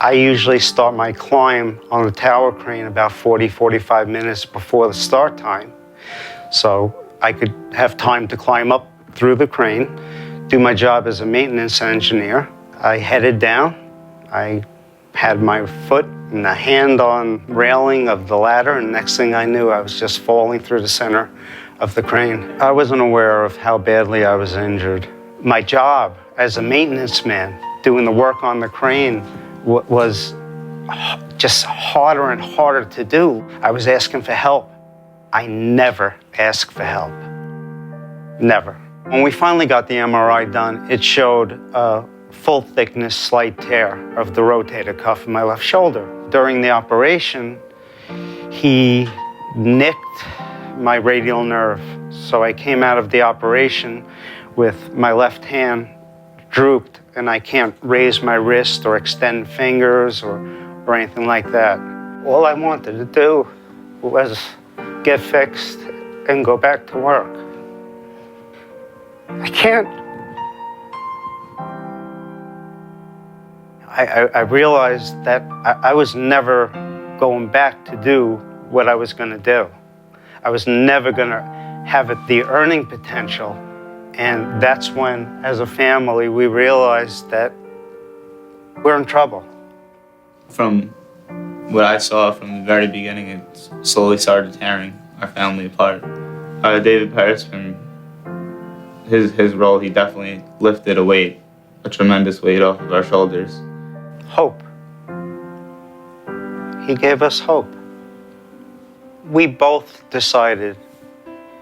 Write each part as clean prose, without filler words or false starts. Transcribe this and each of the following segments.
I usually start my climb on the tower crane about 45 minutes before the start time, so I could have time to climb up through the crane, do my job as a maintenance engineer. I headed down. I had my foot and a hand on railing of the ladder, and next thing I knew, I was just falling through the center of the crane. I wasn't aware of how badly I was injured. My job as a maintenance man, doing the work on the crane, was just harder and harder to do. I was asking for help. I never asked for help. Never. When we finally got the MRI done, it showed a full thickness slight tear of the rotator cuff in my left shoulder. During the operation, he nicked my radial nerve. So I came out of the operation with my left hand drooped, and I can't raise my wrist or extend fingers or anything like that. All I wanted to do was get fixed and go back to work. I can't. I realized that I was never going back to do what I was going to do. I was never going to have the earning potential. And that's when, as a family, we realized that we're in trouble. From what I saw from the very beginning, it slowly started tearing our family apart. David Perecman, his role, he definitely lifted a tremendous weight off of our shoulders. Hope. He gave us hope. We both decided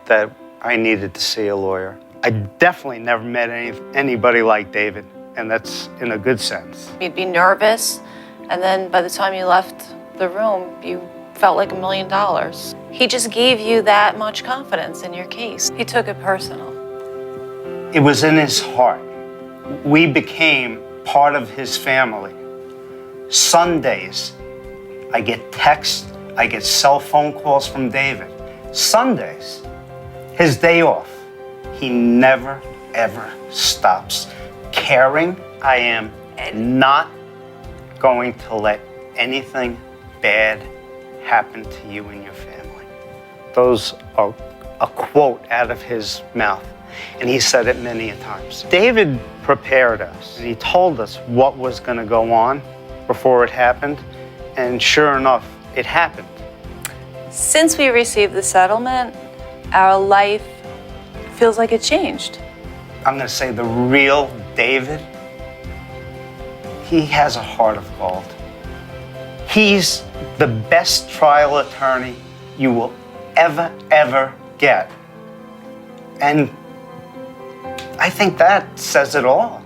that I needed to see a lawyer. I definitely never met anybody like David, and that's in a good sense. You'd be nervous, and then by the time you left the room, you felt like $1 million. He just gave you that much confidence in your case. He took it personal. It was in his heart. We became part of his family. Sundays, I get texts, I get cell phone calls from David. Sundays, his day off. He never, ever stops caring. I am not going to let anything bad happen to you and your family. Those are a quote out of his mouth, and he said it many a times. David prepared us, and he told us what was going to go on before it happened, and sure enough, it happened. Since we received the settlement, our life feels like it changed. I'm going to say the real David, he has a heart of gold. He's the best trial attorney you will ever get. And I think that says it all.